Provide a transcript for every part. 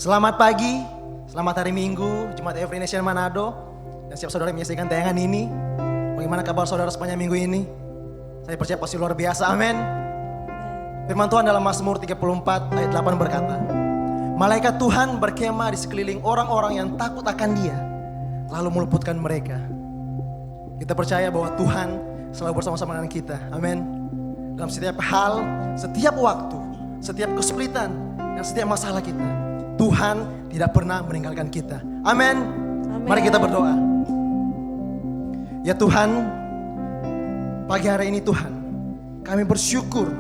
Selamat pagi, selamat hari Minggu, Jemaat Every Nation Manado, dan siap saudara menyaksikan tayangan ini. Bagaimana kabar saudara sepanjang minggu ini? Saya percaya pasti luar biasa, amin. Firman Tuhan dalam Mazmur 34 ayat 8 berkata, malaikat Tuhan berkemah di sekeliling orang-orang yang takut akan Dia, lalu meluputkan mereka. Kita percaya bahwa Tuhan selalu bersama-sama dengan kita, amin. Dalam setiap hal, setiap waktu, setiap kesulitan, dan setiap masalah kita, Tuhan tidak pernah meninggalkan kita. Amin. Mari kita berdoa. Ya Tuhan, pagi hari ini Tuhan, kami bersyukur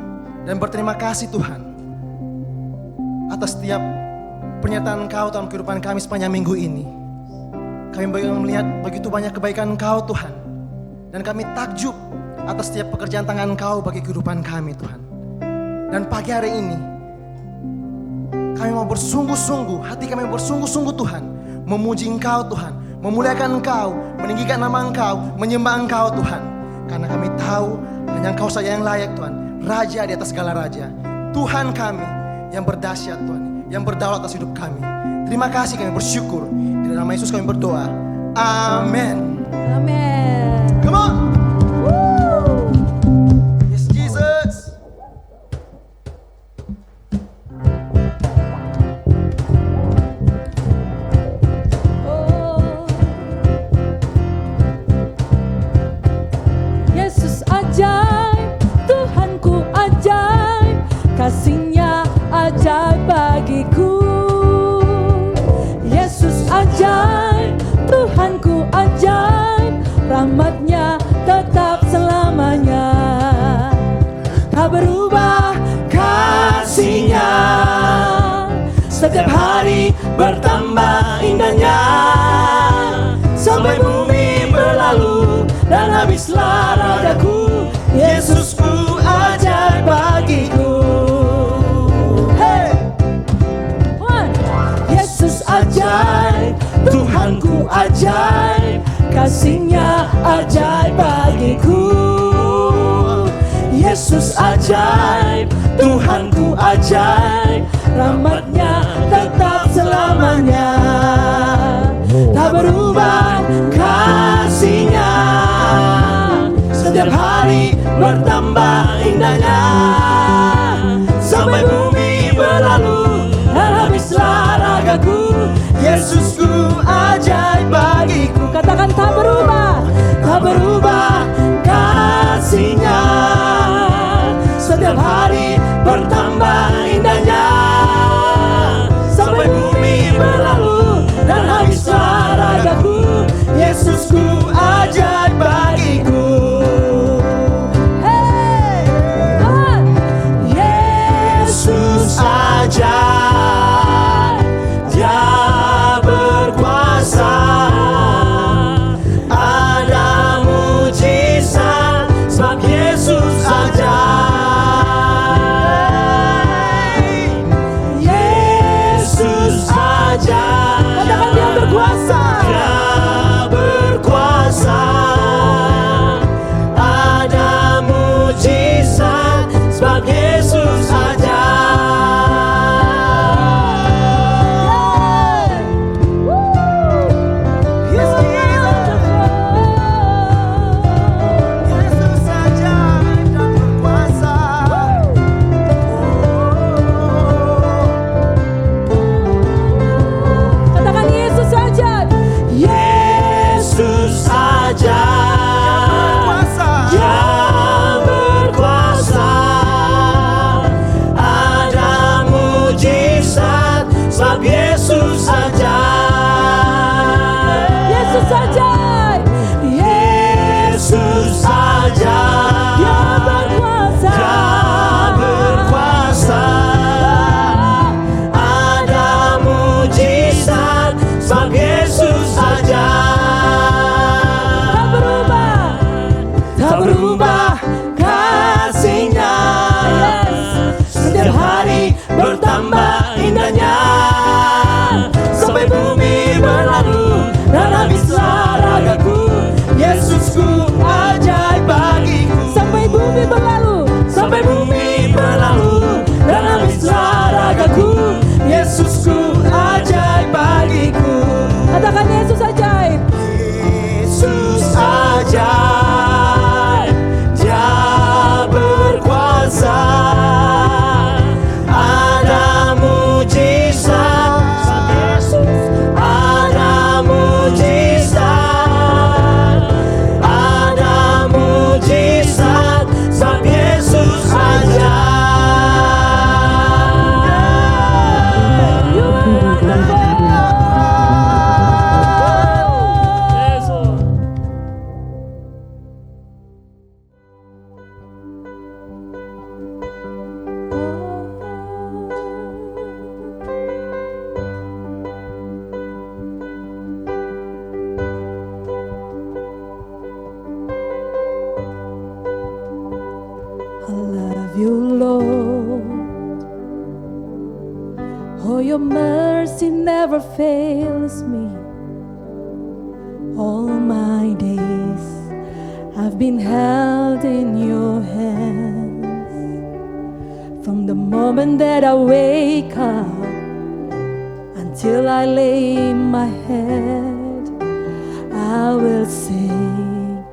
dan berterima kasih Tuhan atas setiap pernyataan Engkau dalam kehidupan kami sepanjang minggu ini. Kami melihat begitu banyak kebaikan Engkau Tuhan, dan kami takjub atas setiap pekerjaan tangan Engkau bagi kehidupan kami Tuhan. Dan pagi hari ini kami mau bersungguh-sungguh, hati kami bersungguh-sungguh Tuhan, memuji Engkau Tuhan, memuliakan Engkau, meninggikan nama Engkau, menyembah Engkau Tuhan. Karena kami tahu hanya Engkau saja yang layak Tuhan, Raja di atas segala raja, Tuhan kami yang berdahsyat Tuhan, yang berdaulat atas hidup kami. Terima kasih, kami bersyukur. Di dalam nama Yesus kami berdoa, amin. Amin. Come on. Yes Jesus. Yesus ajaib, Tuhanku ajaib, kasih-Nya ajaib bagiku. Yesus ajaib, Tuhanku ajaib, rahmat-Nya tetap selamanya. Tak berubah kasih-Nya, setiap hari bertambah indahnya. Sampai bumi berlalu dan habislah ragaku, Yesusku ajaib bagiku. Hey! Yesus ajaib, Tuhanku ajaib, kasih-Nya ajaib bagiku. Yesus ajaib, Tuhanku ajaib, rahmat-Nya tetap selamanya. Tak berubah kasih-Nya, setiap hari bertambah indahnya. Sampai bumi berlalu dan habislah ragaku, Yesusku ajaib bagiku. Katakan tak berubah kasih-Nya, setiap hari bertambah indahnya. Sampai bumi berlalu mercy never fails me. All my days I've been held in your hands. From the moment that I wake up until I lay my head, I will sing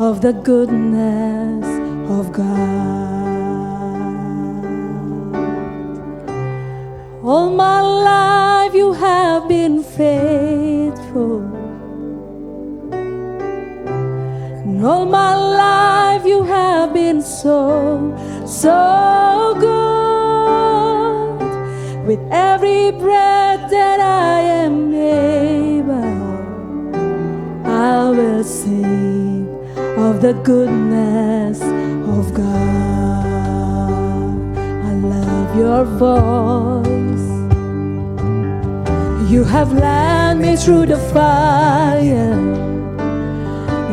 of the goodness of God. All my life you have been faithful, and all my life you have been so, so good. With every breath that I am able, I will sing of the goodness of God. I love your voice. You have led me through the fire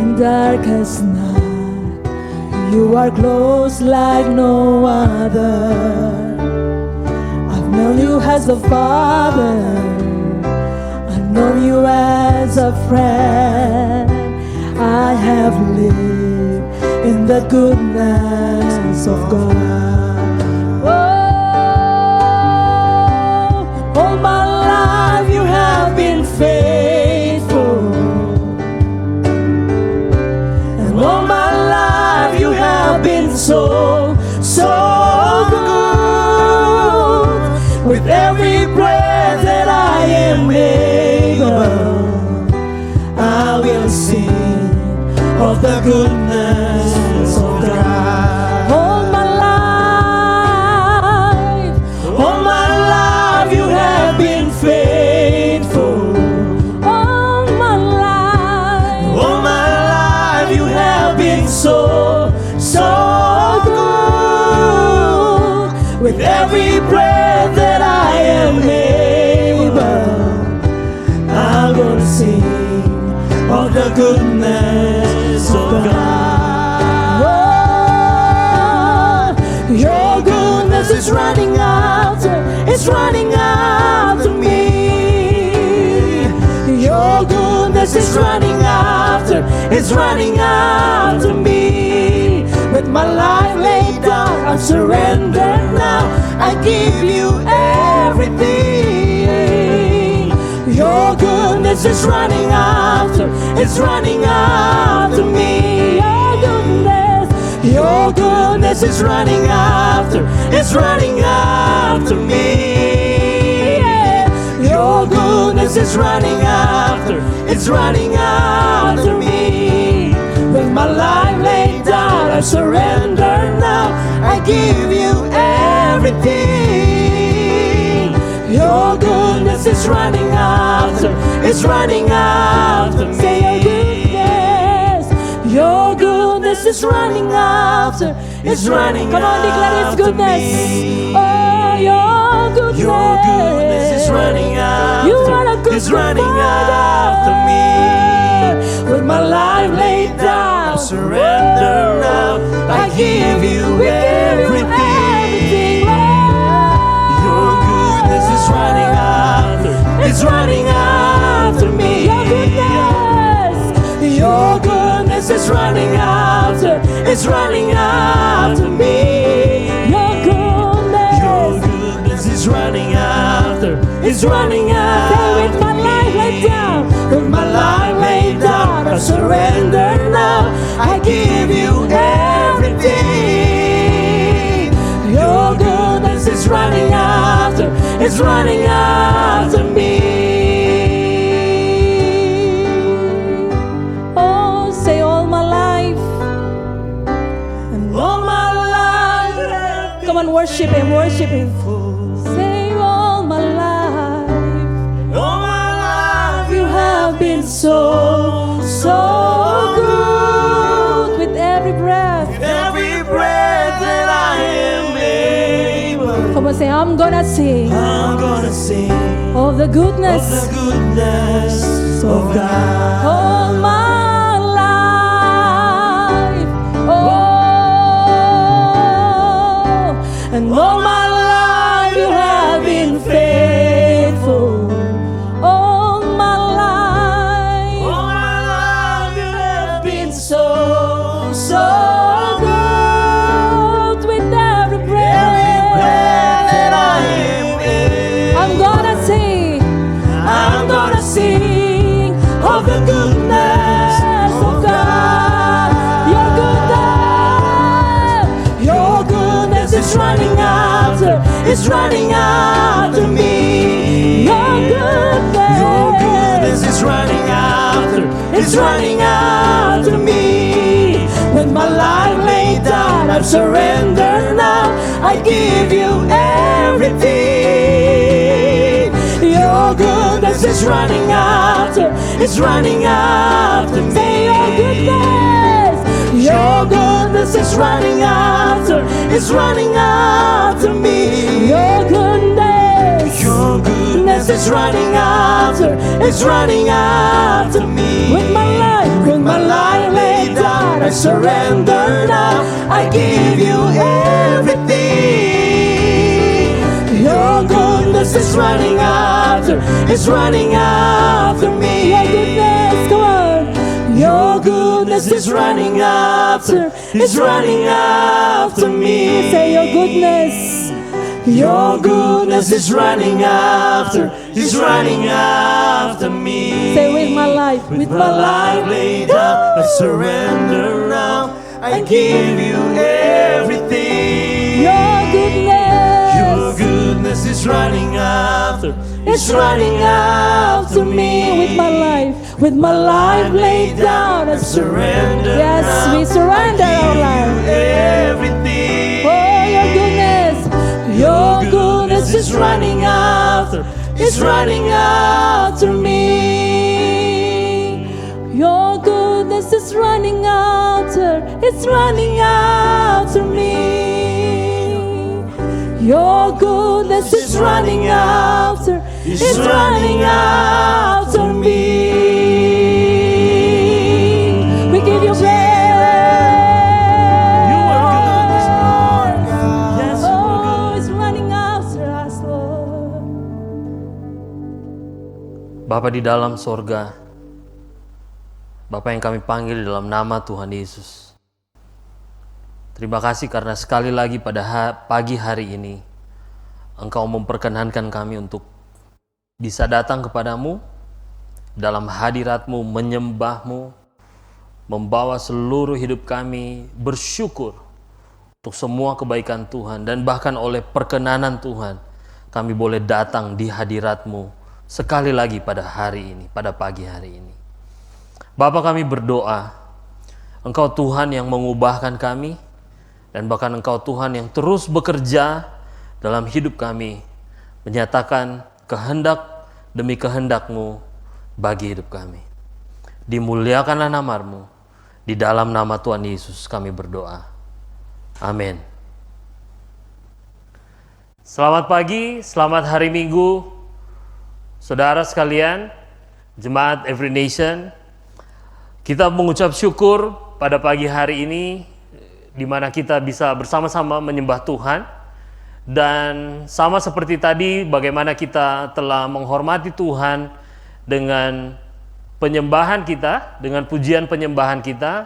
in darkest night. You are close like no other. I've known you as a father, I've known you as a friend. I have lived in the goodness of God. Oh, all my life you have been faithful, and all my life you have been so, so good. With every breath that I am able, I will sing of the goodness of God. All my life you have been faithful. All my life you have been so, so good. With every breath that I am able, I will sing of the goodness of God. Oh, your goodness is running after, it's running after me. Your goodness is running after, it's running after me. With my life laid down, I'm surrendered now. I give you everything. Your goodness is running after, it's running after me. Your goodness is running after, it's running after me. Your goodness is running after, it's running after me. With my life laid down, I surrender now. I give you everything. Your goodness is running after, it's running after me. Say your goodness is running after, it's running after me. Come on, declare His goodness. Oh, your goodness. Your goodness is running after, you are a good, it's running after me. With my life laid down, I surrender now. I give you everything. Your goodness is running after, it's running after me. Your goodness is running after, it's running after me. Your goodness is running after, it's running after. Say with my life laid down, with my life laid down, I surrender now. I give you everything. Your goodness is running after, it's running after me. Come on, worship Him, worship Him. Say all my life you have been so, so good. With every breath that I am able. Come on, say, I'm gonna sing of the goodness of God. All my life, and all my life you have been faithful. is running after me. Your goodness is running after, is running after me. With my life laid down, I surrender now. I give you everything. Your goodness is running after, is running after me. Say your goodness. Your goodness is running after, is running after me. Your goodness. your goodness Is running after, is running after me. With my life laid down, I surrender now. I give you everything. Your goodness is running after, is running after me. Your goodness, come on. Your goodness is running after, is running after me. Say your goodness. Your goodness is running after, is running after me. Say with my life laid down, I surrender now. I give you everything. Your goodness is running after, is running after me. With my life laid down, I surrender. Yes, now. we surrender our life. Everything. Oh, your goodness is running after, is running after me. Your goodness is running after, it's running after me. Your goodness is running after, it's running after me. We give you praise. Bapa di dalam sorga, Bapa yang kami panggil di dalam nama Tuhan Yesus. Terima kasih karena sekali lagi pada pagi hari ini, Engkau memperkenankan kami untuk bisa datang kepadamu, dalam hadirat-Mu, menyembah-Mu, membawa seluruh hidup kami bersyukur untuk semua kebaikan Tuhan. Dan bahkan oleh perkenanan Tuhan, kami boleh datang di hadirat-Mu sekali lagi pada hari ini, pada pagi hari ini. Bapa, kami berdoa, Engkau Tuhan yang mengubahkan kami, dan bahkan Engkau Tuhan yang terus bekerja dalam hidup kami, menyatakan kehendak demi kehendak-Mu bagi hidup kami. Dimuliakanlah nama-Mu, di dalam nama Tuhan Yesus kami berdoa. Amin. Selamat pagi, selamat hari Minggu, saudara sekalian, jemaat Every Nation. Kita mengucap syukur pada pagi hari ini, di mana kita bisa bersama-sama menyembah Tuhan. Dan sama seperti tadi, bagaimana kita telah menghormati Tuhan dengan penyembahan kita, dengan pujian penyembahan kita,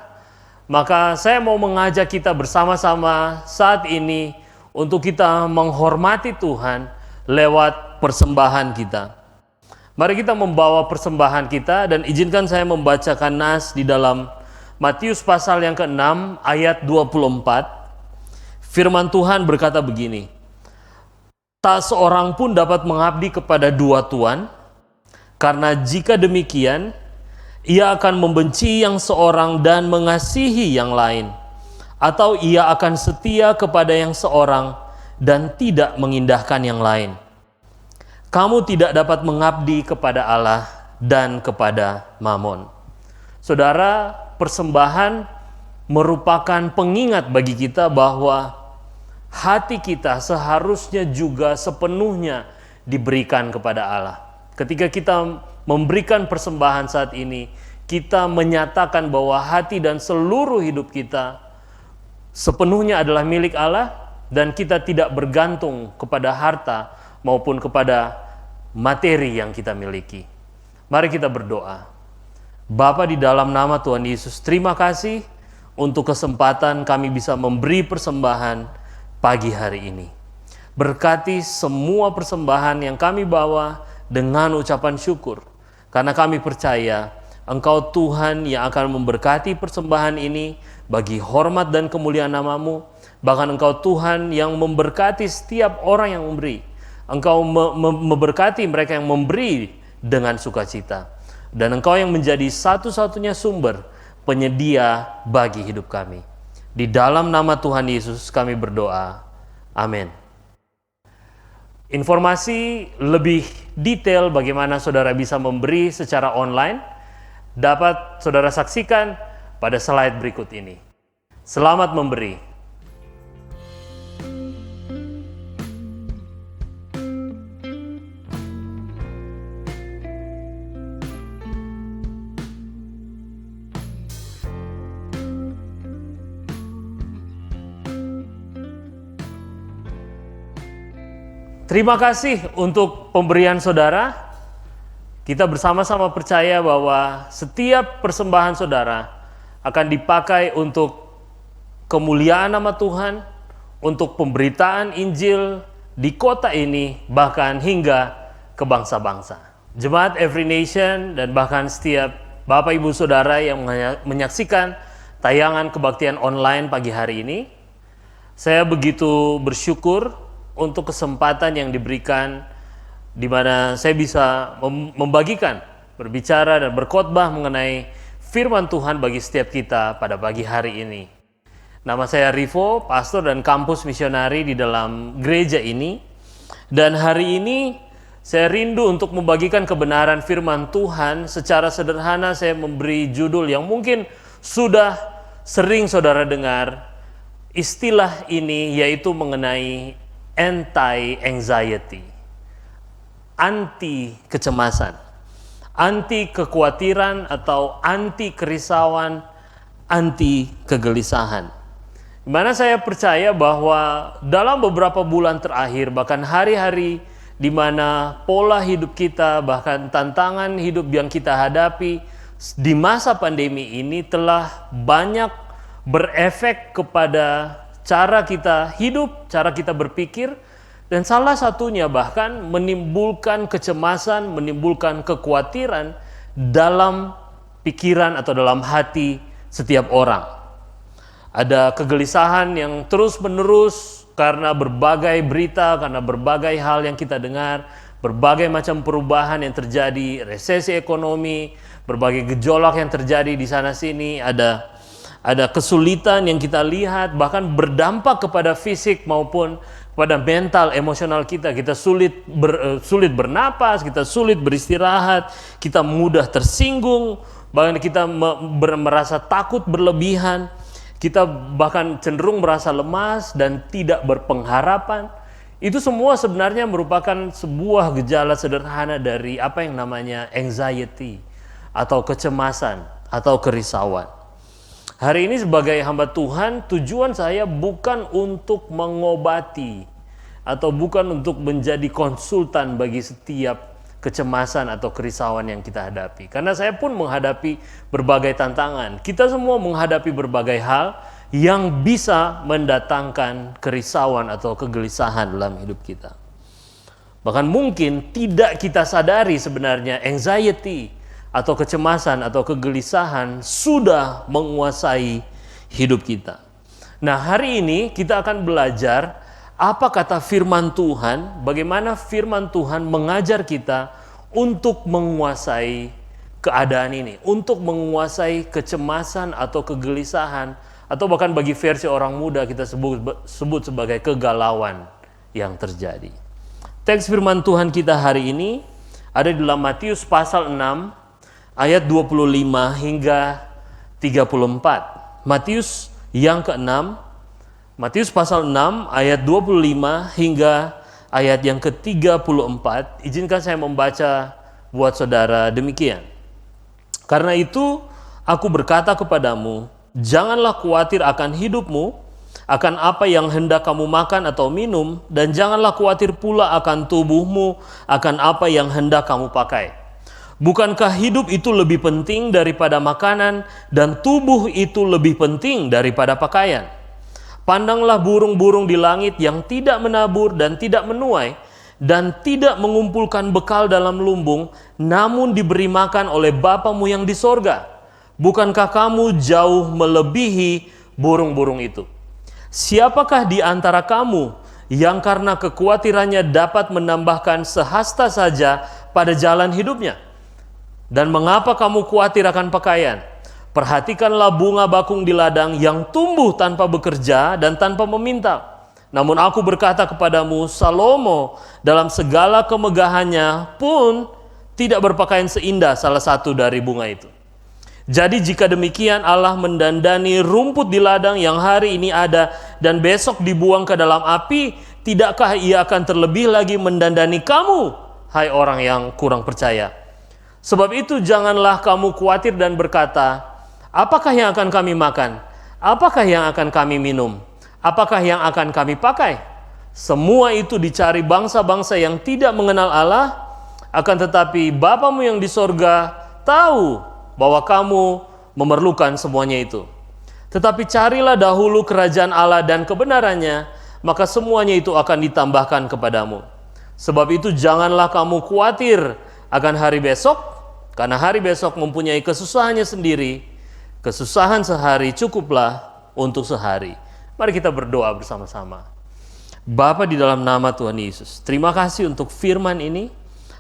maka saya mau mengajak kita bersama-sama saat ini untuk kita menghormati Tuhan lewat persembahan kita. Mari kita membawa persembahan kita, dan izinkan saya membacakan nas di dalam Matius pasal yang ke-6 ayat 24. Firman Tuhan berkata begini, tak seorang pun dapat mengabdi kepada dua tuan, karena jika demikian, ia akan membenci yang seorang dan mengasihi yang lain, atau ia akan setia kepada yang seorang dan tidak mengindahkan yang lain. Kamu tidak dapat mengabdi kepada Allah dan kepada Mamon. Saudara, persembahan merupakan pengingat bagi kita bahwa hati kita seharusnya juga sepenuhnya diberikan kepada Allah. Ketika kita memberikan persembahan saat ini, kita menyatakan bahwa hati dan seluruh hidup kita sepenuhnya adalah milik Allah, dan kita tidak bergantung kepada harta maupun kepada materi yang kita miliki. Mari kita berdoa. Bapa, di dalam nama Tuhan Yesus, terima kasih untuk kesempatan kami bisa memberi persembahan pagi hari ini. Berkati semua persembahan yang kami bawa dengan ucapan syukur, karena kami percaya Engkau Tuhan yang akan memberkati persembahan ini bagi hormat dan kemuliaan nama-Mu, Bahkan Engkau Tuhan yang memberkati setiap orang yang memberi. Engkau memberkati mereka yang memberi dengan sukacita. Dan Engkau yang menjadi satu-satunya sumber penyedia bagi hidup kami. Di dalam nama Tuhan Yesus kami berdoa. Amin. Informasi lebih detail bagaimana saudara bisa memberi secara online dapat saudara saksikan pada slide berikut ini. Selamat memberi. Terima kasih untuk pemberian saudara. Kita bersama-sama percaya bahwa setiap persembahan saudara akan dipakai untuk kemuliaan nama Tuhan, untuk pemberitaan Injil di kota ini, bahkan hingga ke bangsa-bangsa. Jemaat Every Nation dan bahkan setiap Bapak Ibu Saudara yang menyaksikan tayangan kebaktian online pagi hari ini, saya begitu bersyukur untuk kesempatan yang diberikan di mana saya bisa membagikan, berbicara dan berkhotbah mengenai firman Tuhan bagi setiap kita pada pagi hari ini. Nama saya Rivo, pastor dan kampus misionari di dalam gereja ini. Dan hari ini saya rindu untuk membagikan kebenaran firman Tuhan. Secara sederhana saya memberi judul yang mungkin sudah sering saudara dengar. Istilah ini yaitu mengenai anti-anxiety, anti kecemasan, anti kekhawatiran atau anti kerisauan, anti kegelisahan. Dimana saya percaya bahwa dalam beberapa bulan terakhir, bahkan hari-hari di mana pola hidup kita, bahkan tantangan hidup yang kita hadapi di masa pandemi ini telah banyak berefek kepada cara kita hidup, cara kita berpikir, dan salah satunya bahkan menimbulkan kecemasan, menimbulkan kekhawatiran dalam pikiran atau dalam hati setiap orang. Ada kegelisahan yang terus-menerus karena berbagai berita, karena berbagai hal yang kita dengar, berbagai macam perubahan yang terjadi, resesi ekonomi, berbagai gejolak yang terjadi di sana-sini, ada kesulitan yang kita lihat, bahkan berdampak kepada fisik maupun pada mental, emosional kita. Kita sulit bernapas, kita sulit beristirahat, kita mudah tersinggung, bahkan kita merasa takut berlebihan, kita bahkan cenderung merasa lemas dan tidak berpengharapan. Itu semua sebenarnya merupakan sebuah gejala sederhana dari apa yang namanya anxiety atau kecemasan atau kerisauan. Hari ini sebagai hamba Tuhan, tujuan saya bukan untuk mengobati atau bukan untuk menjadi konsultan bagi setiap kecemasan atau kerisauan yang kita hadapi. Karena saya pun menghadapi berbagai tantangan. Kita semua menghadapi berbagai hal yang bisa mendatangkan kerisauan atau kegelisahan dalam hidup kita. Bahkan mungkin tidak kita sadari sebenarnya anxiety atau kecemasan atau kegelisahan sudah menguasai hidup kita. Nah, hari ini kita akan belajar apa kata firman Tuhan, bagaimana firman Tuhan mengajar kita untuk menguasai keadaan ini, untuk menguasai kecemasan atau kegelisahan, atau bahkan bagi versi orang muda kita sebut sebagai kegalauan yang terjadi. Teks firman Tuhan kita hari ini ada di dalam Matius pasal 6 ayat 25 hingga 34. Matius yang ke-6, Matius pasal 6 ayat 25 hingga ayat yang ke-34. Izinkan saya membaca buat saudara demikian. Karena itu aku berkata kepadamu, janganlah khawatir akan hidupmu, akan apa yang hendak kamu makan atau minum, dan janganlah khawatir pula akan tubuhmu, akan apa yang hendak kamu pakai. Bukankah hidup itu lebih penting daripada makanan, dan tubuh itu lebih penting daripada pakaian? Pandanglah burung-burung di langit yang tidak menabur dan tidak menuai, dan tidak mengumpulkan bekal dalam lumbung, namun diberi makan oleh Bapamu yang di sorga. Bukankah kamu jauh melebihi burung-burung itu? Siapakah di antara kamu yang karena kekhawatirannya dapat menambahkan sehasta saja pada jalan hidupnya? Dan mengapa kamu khawatir akan pakaian? Perhatikanlah bunga bakung di ladang yang tumbuh tanpa bekerja dan tanpa meminta. Namun aku berkata kepadamu, Salomo dalam segala kemegahannya pun tidak berpakaian seindah salah satu dari bunga itu. Jadi jika demikian Allah mendandani rumput di ladang yang hari ini ada dan besok dibuang ke dalam api, tidakkah ia akan terlebih lagi mendandani kamu, hai orang yang kurang percaya? Sebab itu janganlah kamu khawatir dan berkata, apakah yang akan kami makan? Apakah yang akan kami minum? Apakah yang akan kami pakai? Semua itu dicari bangsa-bangsa yang tidak mengenal Allah, akan tetapi Bapamu yang di sorga tahu bahwa kamu memerlukan semuanya itu. Tetapi carilah dahulu kerajaan Allah dan kebenarannya, maka semuanya itu akan ditambahkan kepadamu. Sebab itu janganlah kamu khawatir akan hari besok, karena hari besok mempunyai kesusahannya sendiri. Kesusahan sehari cukuplah untuk sehari. Mari kita berdoa bersama-sama. Bapa di dalam nama Tuhan Yesus, terima kasih untuk firman ini.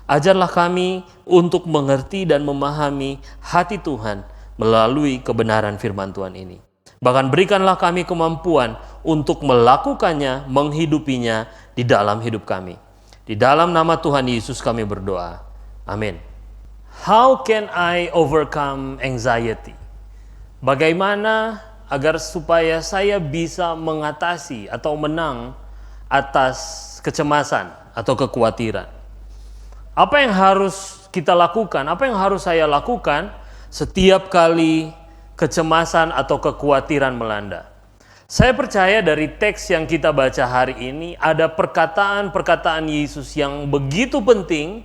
Ajarlah kami untuk mengerti dan memahami hati Tuhan melalui kebenaran firman Tuhan ini. Bahkan berikanlah kami kemampuan untuk melakukannya, menghidupinya di dalam hidup kami. Di dalam nama Tuhan Yesus kami berdoa. Amin. How can I overcome anxiety? Bagaimana agar supaya saya bisa mengatasi atau menang atas kecemasan atau kekhawatiran? Apa yang harus kita lakukan? Apa yang harus saya lakukan setiap kali kecemasan atau kekhawatiran melanda? Saya percaya dari teks yang kita baca hari ini ada perkataan-perkataan Yesus yang begitu penting,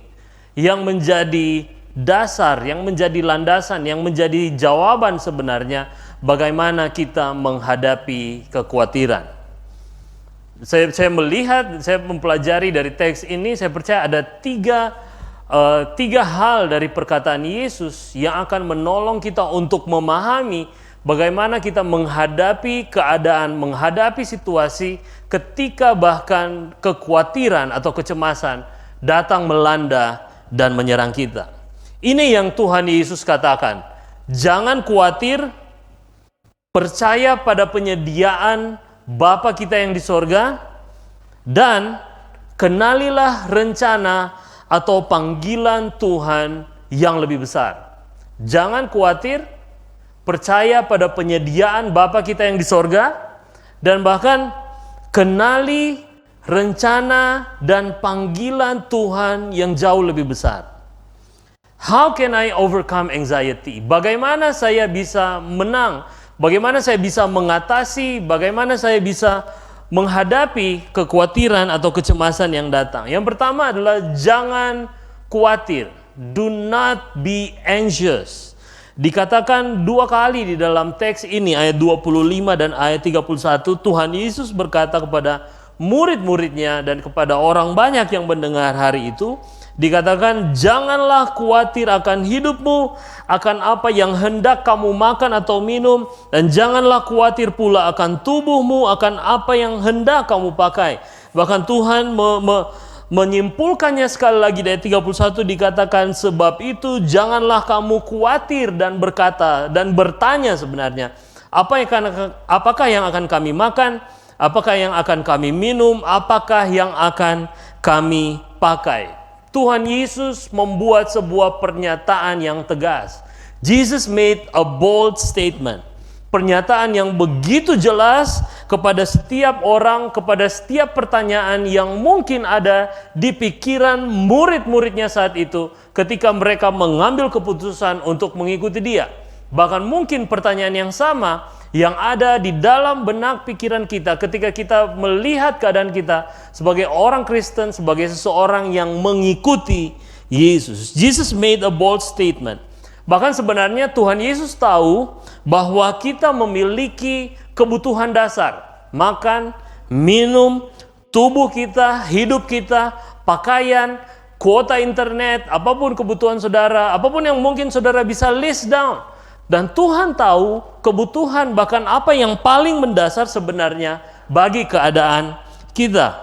yang menjadi dasar, yang menjadi landasan, yang menjadi jawaban sebenarnya bagaimana kita menghadapi kekhawatiran. Saya melihat, saya mempelajari dari teks ini, saya percaya ada tiga hal dari perkataan Yesus yang akan menolong kita untuk memahami bagaimana kita menghadapi keadaan, menghadapi situasi ketika bahkan kekhawatiran atau kecemasan datang melanda dan menyerang kita. Ini yang Tuhan Yesus katakan, jangan khawatir, percaya pada penyediaan Bapa kita yang di sorga, dan kenalilah rencana atau panggilan Tuhan yang lebih besar. Jangan khawatir, percaya pada penyediaan Bapa kita yang di sorga, dan bahkan kenali rencana dan panggilan Tuhan yang jauh lebih besar. How can I overcome anxiety? Bagaimana saya bisa menang? Bagaimana saya bisa mengatasi, bagaimana saya bisa menghadapi kekhawatiran atau kecemasan yang datang? Yang pertama adalah jangan khawatir. Do not be anxious. Dikatakan dua kali di dalam teks ini, ayat 25 dan ayat 31, Tuhan Yesus berkata kepada murid-muridnya dan kepada orang banyak yang mendengar hari itu, dikatakan, janganlah khawatir akan hidupmu, akan apa yang hendak kamu makan atau minum, dan janganlah khawatir pula akan tubuhmu, akan apa yang hendak kamu pakai. Bahkan Tuhan menyimpulkannya sekali lagi dari 31, dikatakan, sebab itu janganlah kamu khawatir dan berkata dan bertanya sebenarnya, apakah yang akan kami makan, apakah yang akan kami minum, apakah yang akan kami pakai. Tuhan Yesus membuat sebuah pernyataan yang tegas. Jesus made a bold statement. Pernyataan yang begitu jelas kepada setiap orang, kepada setiap pertanyaan yang mungkin ada di pikiran murid-muridnya saat itu ketika mereka mengambil keputusan untuk mengikuti Dia. Bahkan mungkin pertanyaan yang sama yang ada di dalam benak pikiran kita ketika kita melihat keadaan kita sebagai orang Kristen, sebagai seseorang yang mengikuti Yesus. Jesus made a bold statement. Bahkan sebenarnya Tuhan Yesus tahu bahwa kita memiliki kebutuhan dasar. Makan, minum, tubuh kita, hidup kita, pakaian, kuota internet, apapun kebutuhan saudara, apapun yang mungkin saudara bisa list down. Dan Tuhan tahu kebutuhan, bahkan apa yang paling mendasar sebenarnya bagi keadaan kita.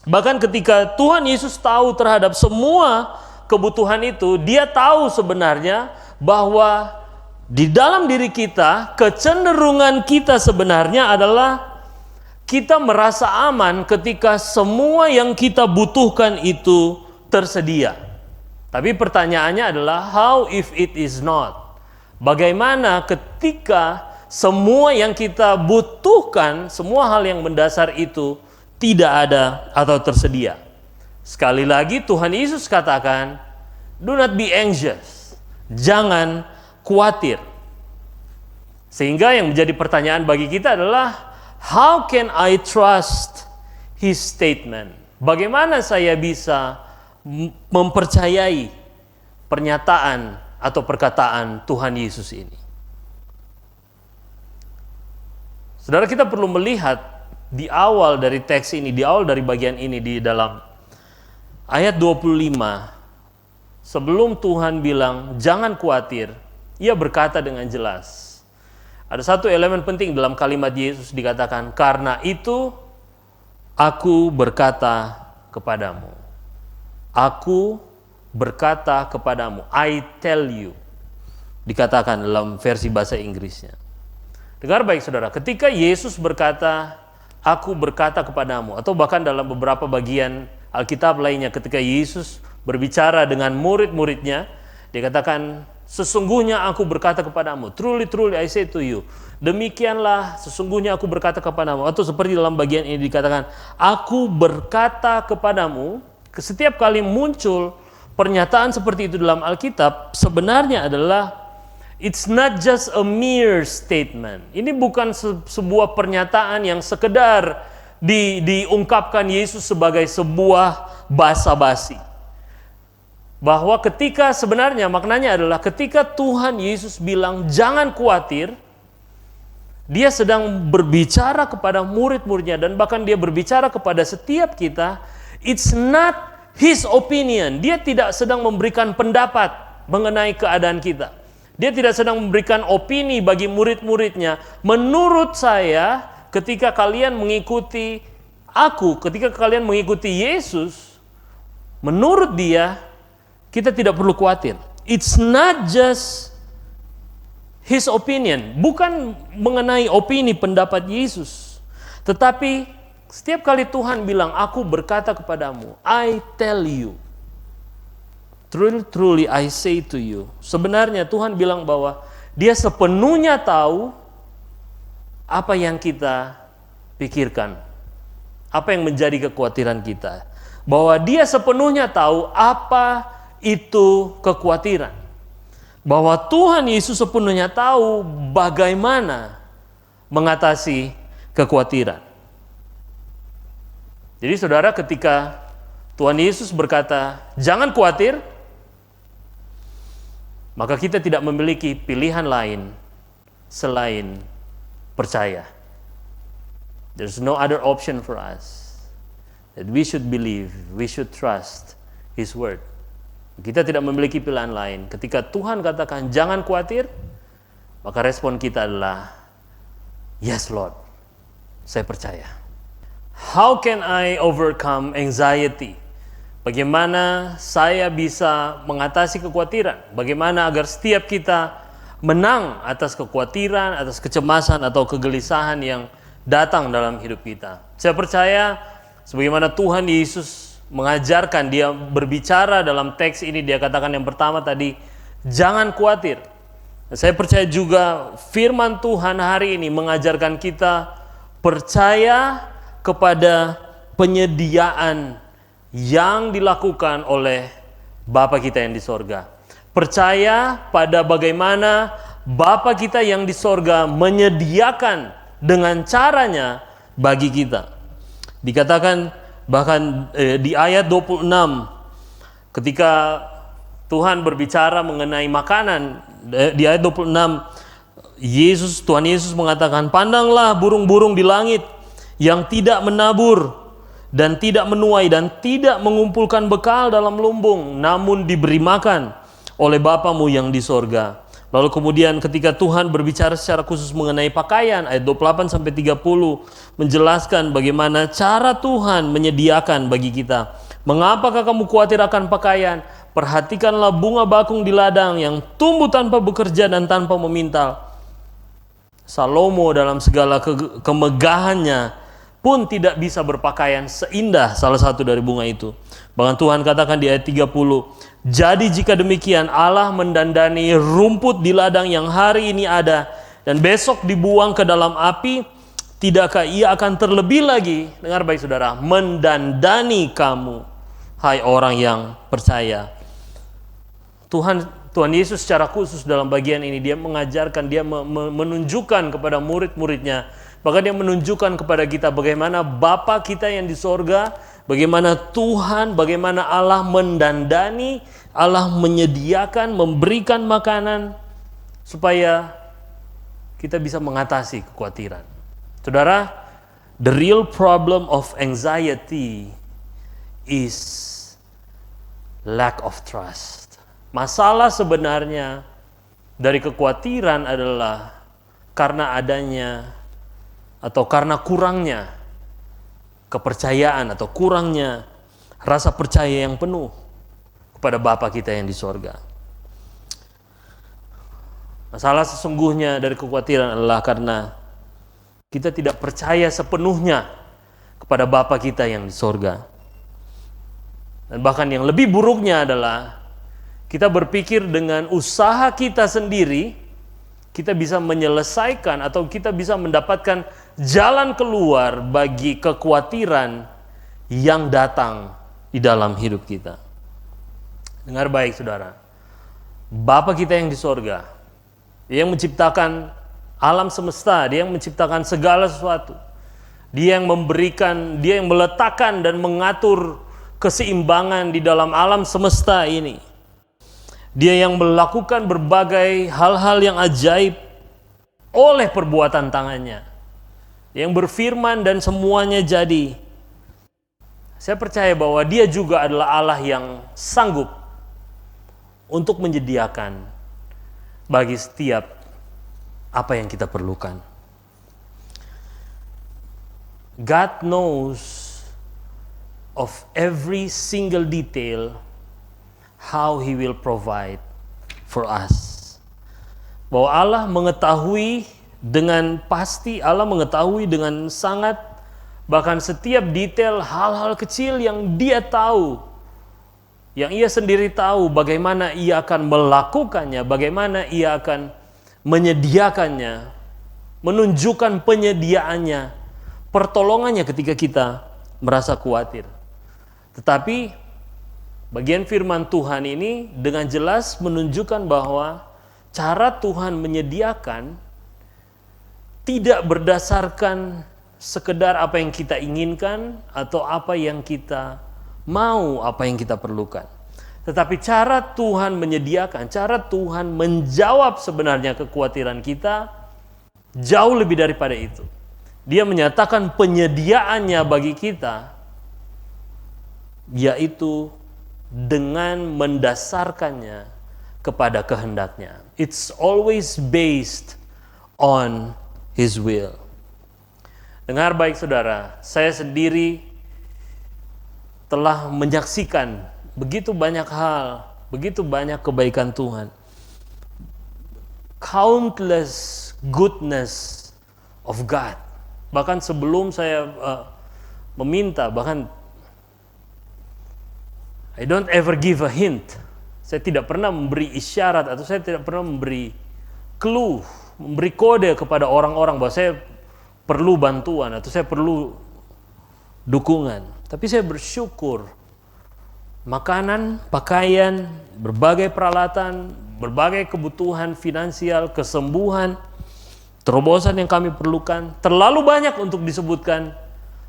Bahkan ketika Tuhan Yesus tahu terhadap semua kebutuhan itu, dia tahu sebenarnya bahwa di dalam diri kita, kecenderungan kita sebenarnya adalah kita merasa aman ketika semua yang kita butuhkan itu tersedia. Tapi pertanyaannya adalah, how if it is not? Bagaimana ketika semua yang kita butuhkan, semua hal yang mendasar itu tidak ada atau tersedia? Sekali lagi Tuhan Yesus katakan, do not be anxious, jangan khawatir. Sehingga yang menjadi pertanyaan bagi kita adalah, how can I trust His statement? Bagaimana saya bisa mempercayai pernyataan atau perkataan Tuhan Yesus ini? Saudara, kita perlu melihat di awal dari teks ini, di awal dari bagian ini, di dalam ayat 25, sebelum Tuhan bilang jangan khawatir, ia berkata dengan jelas. Ada satu elemen penting dalam kalimat Yesus, dikatakan, karena itu aku berkata kepadamu. Aku berkata kepadamu, I tell you. Dikatakan dalam versi bahasa Inggrisnya. Dengar baik saudara, ketika Yesus berkata, aku berkata kepadamu, atau bahkan dalam beberapa bagian Alkitab lainnya ketika Yesus berbicara dengan murid-muridnya, dia katakan, sesungguhnya aku berkata kepadamu, truly truly I say to you, demikianlah sesungguhnya aku berkata kepadamu. Atau seperti dalam bagian ini dikatakan, aku berkata kepadamu. Setiap kali muncul pernyataan seperti itu dalam Alkitab, sebenarnya adalah it's not just a mere statement. Ini bukan sebuah pernyataan yang sekedar diungkapkan Yesus sebagai sebuah basa-basi. Bahwa ketika sebenarnya maknanya adalah ketika Tuhan Yesus bilang jangan khawatir, dia sedang berbicara kepada murid-muridnya dan bahkan dia berbicara kepada setiap kita. It's not his opinion. Dia tidak sedang memberikan pendapat mengenai keadaan kita. Dia tidak sedang memberikan opini bagi murid-muridnya. Menurut saya, ketika kalian mengikuti aku, ketika kalian mengikuti Yesus, menurut dia, kita tidak perlu khawatir. It's not just his opinion. Bukan mengenai opini pendapat Yesus. Tetapi setiap kali Tuhan bilang, aku berkata kepadamu, I tell you. Truly, truly I say to you. Sebenarnya Tuhan bilang bahwa dia sepenuhnya tahu apa yang kita pikirkan. Apa yang menjadi kekhawatiran kita. Bahwa dia sepenuhnya tahu apa itu kekhawatiran. Bahwa Tuhan Yesus sepenuhnya tahu bagaimana mengatasi kekhawatiran. Jadi saudara, ketika Tuhan Yesus berkata, jangan khawatir, maka kita tidak memiliki pilihan lain selain percaya. There's no other option for us. That we should believe, we should trust His word. Kita tidak memiliki pilihan lain. Ketika Tuhan katakan jangan khawatir, maka respon kita adalah, yes Lord, saya percaya. How can I overcome anxiety? Bagaimana saya bisa mengatasi kekhawatiran? Bagaimana agar setiap kita menang atas kekhawatiran, atas kecemasan atau kegelisahan yang datang dalam hidup kita? Saya percaya sebagaimana Tuhan Yesus mengajarkan, dia berbicara dalam teks ini, dia katakan yang pertama tadi, jangan khawatir. Saya percaya juga firman Tuhan hari ini mengajarkan kita percaya kepada penyediaan yang dilakukan oleh Bapa kita yang di sorga. Percaya pada bagaimana Bapa kita yang di sorga menyediakan dengan caranya bagi kita. Dikatakan bahkan di ayat 26 ketika Tuhan berbicara mengenai makanan, di ayat 26 Tuhan Yesus mengatakan, pandanglah burung-burung di langit yang tidak menabur dan tidak menuai dan tidak mengumpulkan bekal dalam lumbung, namun diberi makan oleh Bapamu yang di sorga. Lalu kemudian ketika Tuhan berbicara secara khusus mengenai pakaian, ayat 28 sampai 30 menjelaskan bagaimana cara Tuhan menyediakan bagi kita. Mengapakah kamu khawatir akan pakaian? Perhatikanlah bunga bakung di ladang yang tumbuh tanpa bekerja dan tanpa memintal. Salomo dalam segala kemegahannya pun tidak bisa berpakaian seindah salah satu dari bunga itu. Bahkan Tuhan katakan di ayat 30, jadi jika demikian Allah mendandani rumput di ladang yang hari ini ada dan besok dibuang ke dalam api, tidakkah ia akan terlebih lagi, dengar baik saudara, mendandani kamu, hai orang yang percaya. Tuhan Yesus secara khusus dalam bagian ini dia mengajarkan, dia menunjukkan kepada murid-muridnya, bahkan dia menunjukkan kepada kita bagaimana Bapa kita yang di sorga, bagaimana Tuhan, bagaimana Allah mendandani, Allah menyediakan, memberikan makanan supaya kita bisa mengatasi kekhawatiran. Saudara, the real problem of anxiety is lack of trust. Masalah sebenarnya dari kekhawatiran adalah karena adanya atau karena kurangnya kepercayaan atau kurangnya rasa percaya yang penuh kepada Bapa kita yang di sorga. Masalah sesungguhnya dari kekhawatiran adalah karena kita tidak percaya sepenuhnya kepada Bapa kita yang di sorga. Dan bahkan yang lebih buruknya adalah kita berpikir dengan usaha kita sendiri, kita bisa menyelesaikan atau kita bisa mendapatkan jalan keluar bagi kekhawatiran yang datang di dalam hidup kita. Dengar baik saudara, Bapa kita yang di sorga, Dia yang menciptakan alam semesta, Dia yang menciptakan segala sesuatu, Dia yang memberikan, Dia yang meletakkan dan mengatur keseimbangan di dalam alam semesta ini. Dia yang melakukan berbagai hal-hal yang ajaib oleh perbuatan tangannya. Yang berfirman dan semuanya jadi. Saya percaya bahwa Dia juga adalah Allah yang sanggup untuk menyediakan bagi setiap apa yang kita perlukan. God knows of every single detail how He will provide for us. Bahwa Allah mengetahui dengan pasti, Allah mengetahui dengan sangat, bahkan setiap detail hal-hal kecil yang Dia tahu, yang Ia sendiri tahu bagaimana Ia akan melakukannya, bagaimana Ia akan menyediakannya, menunjukkan penyediaannya, pertolongannya ketika kita merasa khawatir. Tetapi bagian firman Tuhan ini dengan jelas menunjukkan bahwa cara Tuhan menyediakan tidak berdasarkan sekedar apa yang kita inginkan atau apa yang kita mau, apa yang kita perlukan. Tetapi cara Tuhan menyediakan, cara Tuhan menjawab sebenarnya kekhawatiran kita jauh lebih daripada itu. Dia menyatakan penyediaannya bagi kita, yaitu dengan mendasarkannya kepada kehendaknya. It's always based on His will. Dengar baik saudara, saya sendiri telah menyaksikan begitu banyak hal, begitu banyak kebaikan Tuhan. Countless goodness of God. Bahkan sebelum saya meminta, bahkan I don't ever give a hint. Saya tidak pernah memberi isyarat atau saya tidak pernah memberi clue, memberi kode kepada orang-orang bahwa saya perlu bantuan atau saya perlu dukungan. Tapi saya bersyukur makanan, pakaian, berbagai peralatan, berbagai kebutuhan finansial, kesembuhan, terobosan yang kami perlukan terlalu banyak untuk disebutkan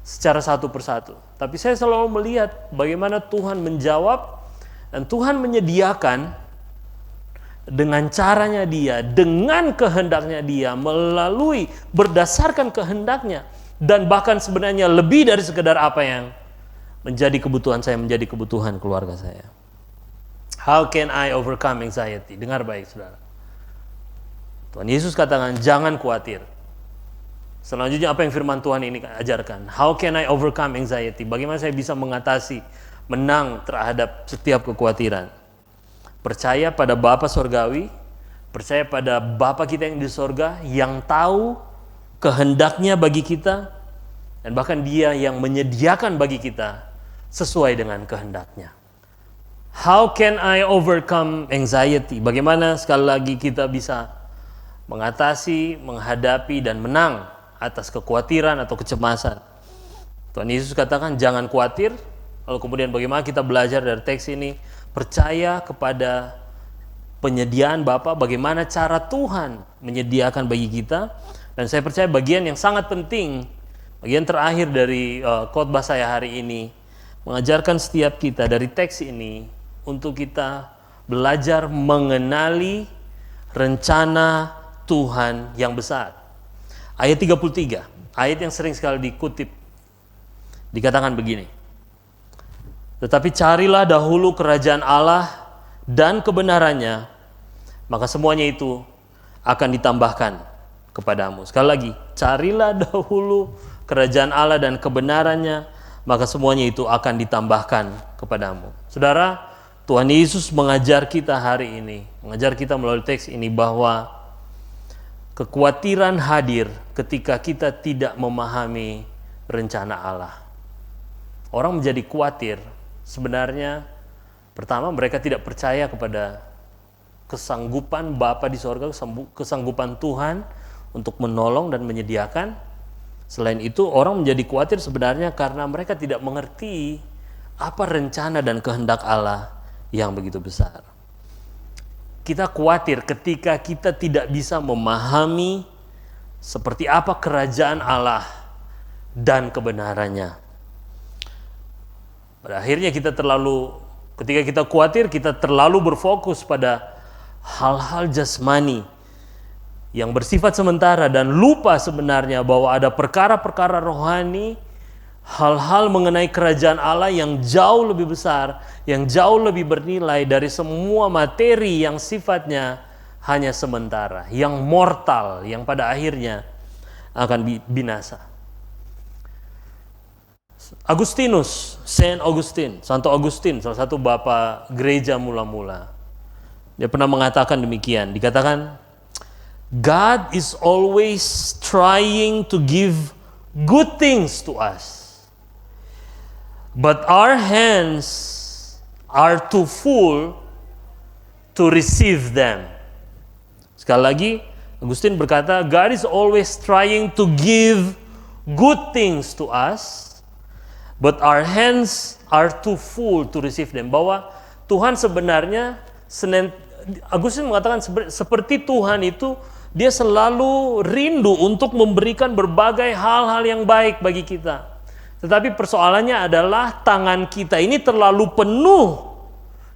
secara satu persatu. Tapi saya selalu melihat bagaimana Tuhan menjawab dan Tuhan menyediakan dengan caranya Dia, dengan kehendaknya Dia, melalui berdasarkan kehendaknya, dan bahkan sebenarnya lebih dari sekedar apa yang menjadi kebutuhan saya, menjadi kebutuhan keluarga saya. How can I overcome anxiety? Dengar baik saudara. Tuhan Yesus katakan, jangan khawatir. Selanjutnya apa yang firman Tuhan ini ajarkan? How can I overcome anxiety? Bagaimana saya bisa mengatasi, menang terhadap setiap kekhawatiran? Percaya pada Bapa Sorgawi, percaya pada Bapa kita yang di sorga, yang tahu kehendaknya bagi kita, dan bahkan Dia yang menyediakan bagi kita sesuai dengan kehendaknya. How can I overcome anxiety? Bagaimana sekali lagi kita bisa mengatasi, menghadapi, dan menang atas kekhawatiran atau kecemasan? Tuhan Yesus katakan jangan khawatir. Lalu kemudian bagaimana kita belajar dari teks ini? Percaya kepada penyediaan Bapa, bagaimana cara Tuhan menyediakan bagi kita. Dan saya percaya bagian yang sangat penting, bagian terakhir dari khotbah saya hari ini, mengajarkan setiap kita dari teks ini untuk kita belajar mengenali rencana Tuhan yang besar. Ayat 33, ayat yang sering sekali dikutip, dikatakan begini. Tetapi carilah dahulu kerajaan Allah dan kebenarannya, maka semuanya itu akan ditambahkan kepadamu. Sekali lagi, carilah dahulu kerajaan Allah dan kebenarannya, maka semuanya itu akan ditambahkan kepadamu. Saudara, Tuhan Yesus mengajar kita hari ini, mengajar kita melalui teks ini bahwa kekhawatiran hadir ketika kita tidak memahami rencana Allah. Orang menjadi khawatir, sebenarnya pertama mereka tidak percaya kepada kesanggupan Bapa di sorga, kesanggupan Tuhan untuk menolong dan menyediakan. Selain itu, orang menjadi khawatir sebenarnya karena mereka tidak mengerti apa rencana dan kehendak Allah yang begitu besar. Kita khawatir ketika kita tidak bisa memahami seperti apa kerajaan Allah dan kebenarannya. Pada akhirnya ketika kita khawatir, kita terlalu berfokus pada hal-hal jasmani yang bersifat sementara dan lupa sebenarnya bahwa ada perkara-perkara rohani, hal-hal mengenai kerajaan Allah yang jauh lebih besar, yang jauh lebih bernilai dari semua materi yang sifatnya hanya sementara, yang mortal, yang pada akhirnya akan binasa. Agustinus, Saint Augustine, Santo Agustin, salah satu bapa gereja mula-mula, dia pernah mengatakan demikian, dikatakan, God is always trying to give good things to us, but our hands are too full to receive them. Sekali lagi, Agustin berkata, God is always trying to give good things to us, but our hands are too full to receive them. Bahwa Tuhan sebenarnya, Agustin mengatakan seperti Tuhan itu, dia selalu rindu untuk memberikan berbagai hal-hal yang baik bagi kita. Tetapi persoalannya adalah tangan kita ini terlalu penuh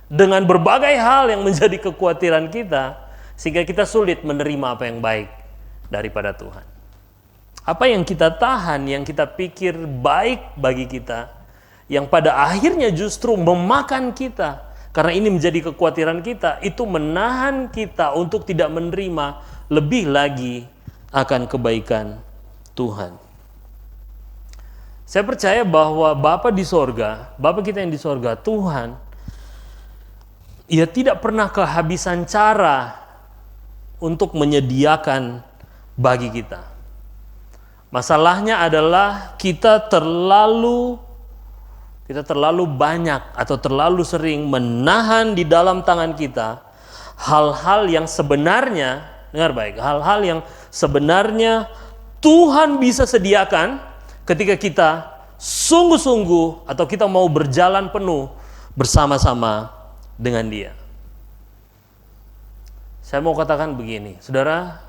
dengan berbagai hal yang menjadi kekhawatiran kita, sehingga kita sulit menerima apa yang baik daripada Tuhan. Apa yang kita tahan, yang kita pikir baik bagi kita, yang pada akhirnya justru memakan kita, karena ini menjadi kekhawatiran kita, itu menahan kita untuk tidak menerima lebih lagi akan kebaikan Tuhan. Saya percaya bahwa Bapa di sorga, Bapa kita yang di sorga, Tuhan, Ia tidak pernah kehabisan cara untuk menyediakan bagi kita. Masalahnya adalah kita terlalu banyak atau terlalu sering menahan di dalam tangan kita hal-hal yang sebenarnya, dengar baik, hal-hal yang sebenarnya Tuhan bisa sediakan ketika kita sungguh-sungguh atau kita mau berjalan penuh bersama-sama dengan Dia. Saya mau katakan begini, saudara,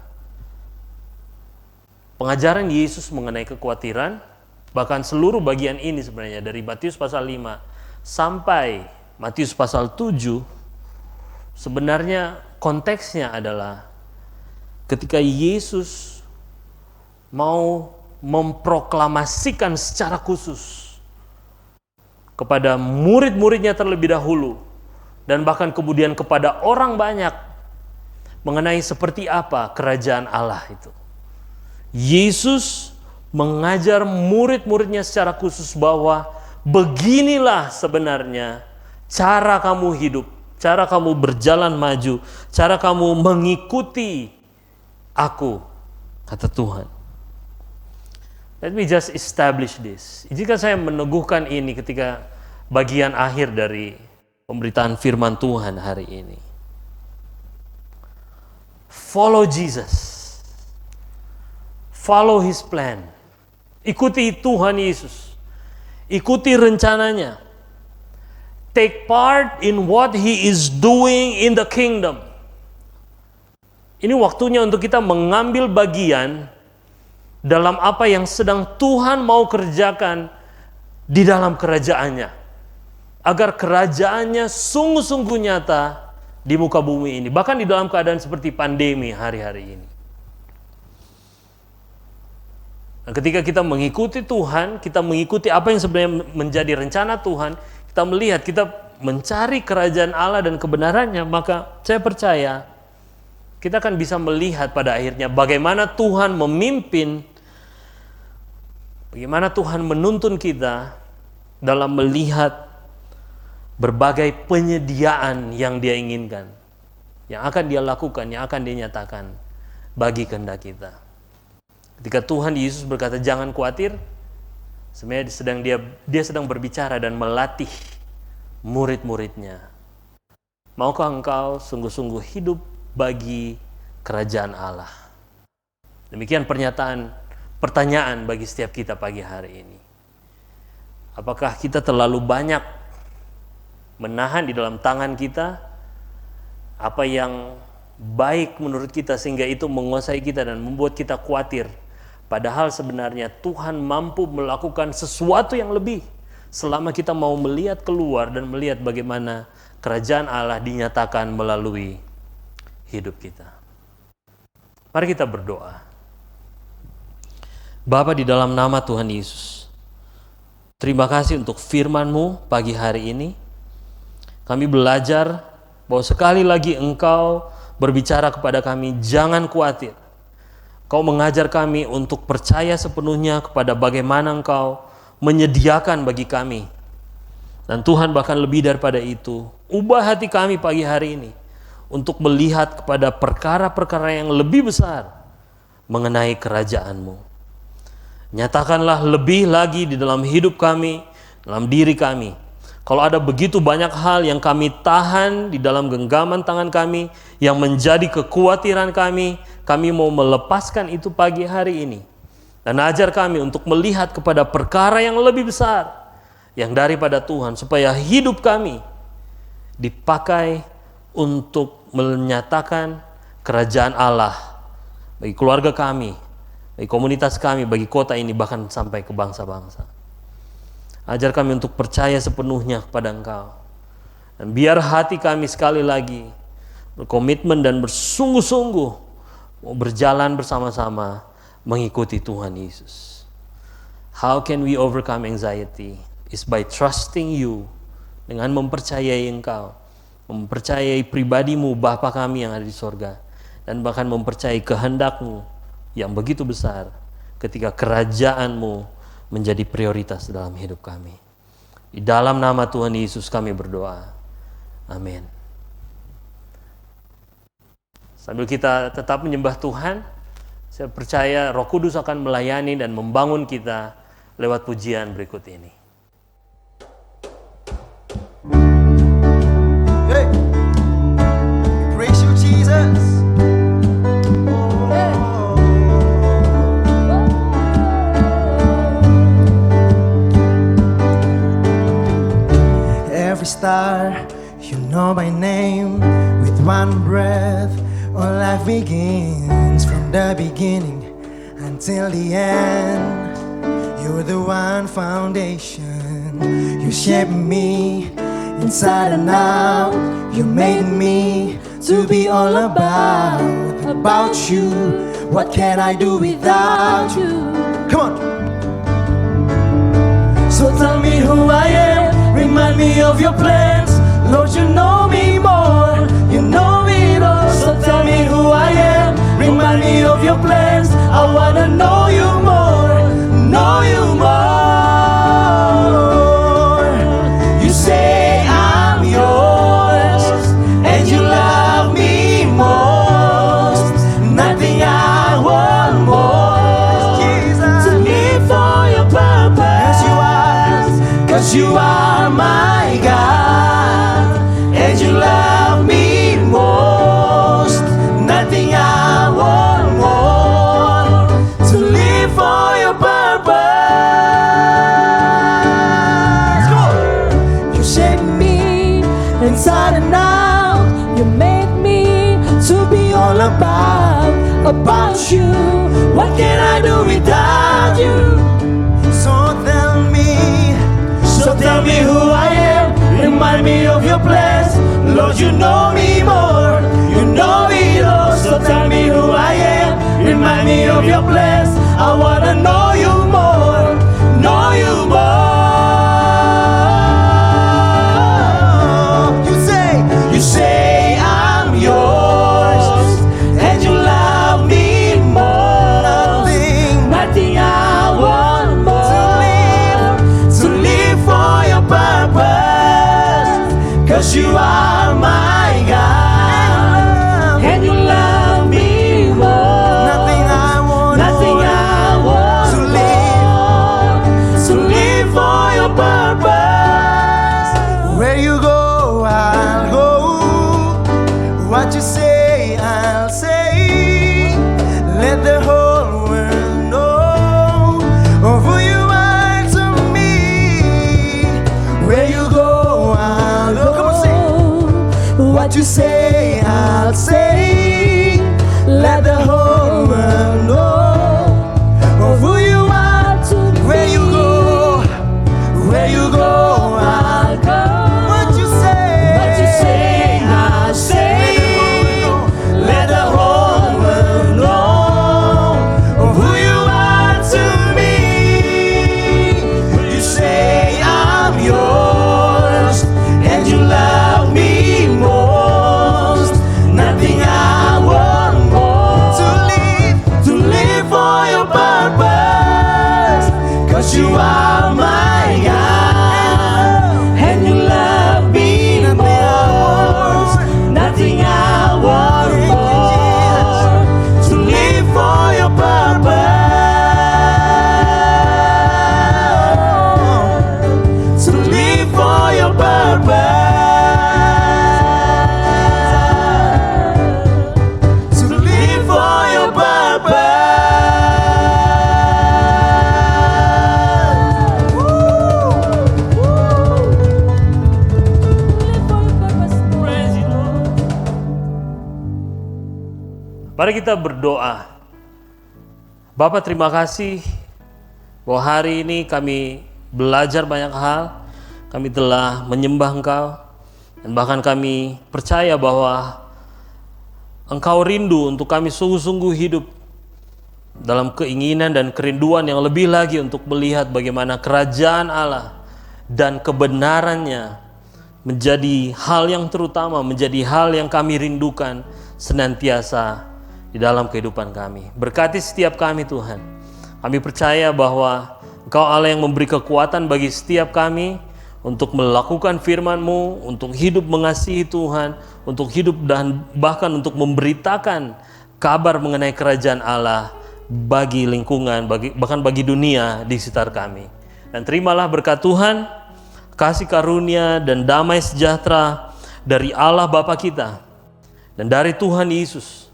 pengajaran Yesus mengenai kekhawatiran, bahkan seluruh bagian ini sebenarnya dari Matius pasal 5 sampai Matius pasal 7, sebenarnya konteksnya adalah ketika Yesus mau memproklamasikan secara khusus kepada murid-muridnya terlebih dahulu, dan bahkan kemudian kepada orang banyak, mengenai seperti apa kerajaan Allah itu. Yesus mengajar murid-muridnya secara khusus bahwa beginilah sebenarnya cara kamu hidup, cara kamu berjalan maju, cara kamu mengikuti aku, kata Tuhan. Let me just establish this. Izinkan saya meneguhkan ini ketika bagian akhir dari pemberitaan firman Tuhan hari ini. Follow Jesus. Follow His plan. Ikuti Tuhan Yesus. Ikuti rencananya. Take part in what He is doing in the kingdom. Ini waktunya untuk kita mengambil bagian dalam apa yang sedang Tuhan mau kerjakan di dalam kerajaannya. Agar kerajaannya sungguh-sungguh nyata di muka bumi ini. Bahkan di dalam keadaan seperti pandemi hari-hari ini. Nah, ketika kita mengikuti Tuhan, kita mengikuti apa yang sebenarnya menjadi rencana Tuhan, kita melihat, kita mencari kerajaan Allah dan kebenarannya, maka saya percaya kita akan bisa melihat pada akhirnya bagaimana Tuhan memimpin, bagaimana Tuhan menuntun kita dalam melihat berbagai penyediaan yang Dia inginkan, yang akan Dia lakukan, yang akan Dia nyatakan bagi kehendak kita. Ketika Tuhan Yesus berkata jangan khawatir, sebenarnya dia sedang berbicara dan melatih murid-muridnya. Maukah engkau sungguh-sungguh hidup bagi kerajaan Allah? Demikian pertanyaan bagi setiap kita pagi hari ini. Apakah kita terlalu banyak menahan di dalam tangan kita apa yang baik menurut kita sehingga itu menguasai kita dan membuat kita khawatir? Padahal sebenarnya Tuhan mampu melakukan sesuatu yang lebih selama kita mau melihat keluar dan melihat bagaimana kerajaan Allah dinyatakan melalui hidup kita. Mari kita berdoa. Bapa, di dalam nama Tuhan Yesus, terima kasih untuk firman-Mu pagi hari ini. Kami belajar bahwa sekali lagi Engkau berbicara kepada kami, jangan khawatir. Kau mengajar kami untuk percaya sepenuhnya kepada bagaimana Engkau menyediakan bagi kami. Dan Tuhan bahkan lebih daripada itu, ubah hati kami pagi hari ini untuk melihat kepada perkara-perkara yang lebih besar mengenai kerajaan-Mu. Nyatakanlah lebih lagi di dalam hidup kami, dalam diri kami. Kalau ada begitu banyak hal yang kami tahan di dalam genggaman tangan kami, yang menjadi kekhawatiran kami mau melepaskan itu pagi hari ini. Dan ajar kami untuk melihat kepada perkara yang lebih besar, yang daripada Tuhan, supaya hidup kami dipakai untuk menyatakan kerajaan Allah bagi keluarga kami, bagi komunitas kami, bagi kota ini, bahkan sampai ke bangsa-bangsa. Ajar kami untuk percaya sepenuhnya kepada Engkau. Dan biar hati kami sekali lagi berkomitmen dan bersungguh-sungguh mau berjalan bersama-sama mengikuti Tuhan Yesus. How can we overcome anxiety? Is by trusting you, dengan mempercayai Engkau, mempercayai pribadi-Mu, Bapa kami yang ada di sorga, dan bahkan mempercayai kehendak-Mu yang begitu besar ketika kerajaan-Mu menjadi prioritas dalam hidup kami. Di dalam nama Tuhan Yesus kami berdoa. Amin. Sambil kita tetap menyembah Tuhan, saya percaya Roh Kudus akan melayani dan membangun kita lewat pujian berikut ini. Hey, we praise you, Jesus. Every star you know by name, with one breath all life begins. From the beginning until the end, you're the one foundation. You shaped me inside and out. You made me to be all about you. What can I do without you? Come on. So tell me who I am, remind me of your plans. Lord, you know me more, you know it all. So tell me who me all about you. What can I do without you? So Tell me who I am, remind me of your plans. Lord, you know me more, you know it all. So tell me who I am, remind me of your plans. I wanna know you more, know you more. You say I'm yours, and you love me more. Nothing I want more. To live for your purpose, 'cause you are my God, and you love me more. nothing I want To live for your purpose. Where you go, I'll go. What you say, I'll say. Let the whole world know of who you are to me. Where you go, I'll go. Come on, sing. What you say, I'll say. Let the whole world know of who you are to me. Where you go, I'll go. What you say, I'll say. Let the whole world know of who you are to me. You say I'm yours, and you love me most. Nothing I want more. To live for your purpose, 'cause you are my God, and you love me more. Nothing I want more. To live for your purpose. To live for your purpose. To live for your purpose. Praise you, Lord. Mari kita berdoa. Bapak, terima kasih bahwa hari ini kami belajar banyak hal. Kami telah menyembah Engkau, dan bahkan kami percaya bahwa Engkau rindu untuk kami sungguh-sungguh hidup dalam keinginan dan kerinduan yang lebih lagi untuk melihat bagaimana kerajaan Allah dan kebenarannya menjadi hal yang terutama, menjadi hal yang kami rindukan senantiasa di dalam kehidupan kami. Berkati setiap kami, Tuhan. Kami percaya bahwa Engkau Allah yang memberi kekuatan bagi setiap kami untuk melakukan firman-Mu, untuk hidup mengasihi Tuhan, untuk hidup dan bahkan untuk memberitakan kabar mengenai kerajaan Allah bagi lingkungan, bahkan bagi dunia di sekitar kami. Dan terimalah berkat Tuhan, kasih karunia dan damai sejahtera dari Allah Bapa kita dan dari Tuhan Yesus,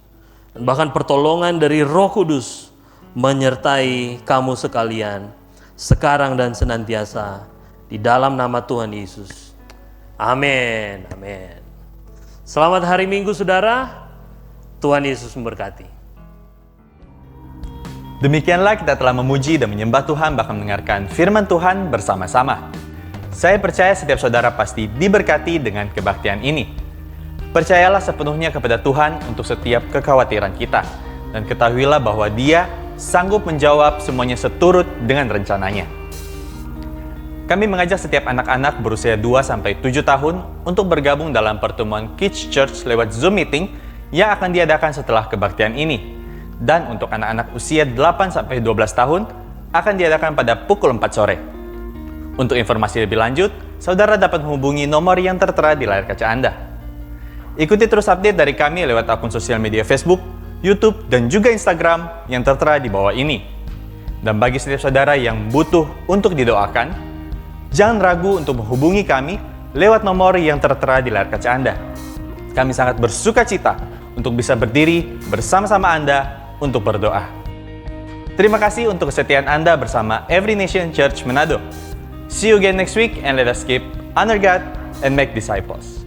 dan bahkan pertolongan dari Roh Kudus menyertai kamu sekalian sekarang dan senantiasa, di dalam nama Tuhan Yesus. Amin. Amin. Selamat hari Minggu, saudara. Tuhan Yesus memberkati. Demikianlah kita telah memuji dan menyembah Tuhan, bahkan mendengarkan firman Tuhan bersama-sama. Saya percaya setiap saudara pasti diberkati dengan kebaktian ini. Percayalah sepenuhnya kepada Tuhan untuk setiap kekhawatiran kita, dan ketahuilah bahwa Dia sanggup menjawab semuanya seturut dengan rencananya. Kami mengajak setiap anak-anak berusia 2-7 tahun untuk bergabung dalam pertemuan Kids Church lewat Zoom Meeting yang akan diadakan setelah kebaktian ini. Dan untuk anak-anak usia 8-12 tahun akan diadakan pada pukul 4 sore. Untuk informasi lebih lanjut, saudara dapat menghubungi nomor yang tertera di layar kaca Anda. Ikuti terus update dari kami lewat akun sosial media Facebook, YouTube, dan juga Instagram yang tertera di bawah ini. Dan bagi setiap saudara yang butuh untuk didoakan, jangan ragu untuk menghubungi kami lewat nomor yang tertera di layar kaca Anda. Kami sangat bersuka cita untuk bisa berdiri bersama-sama Anda untuk berdoa. Terima kasih untuk kesetiaan Anda bersama Every Nation Church Manado. See you again next week, and let us keep honor God and make disciples.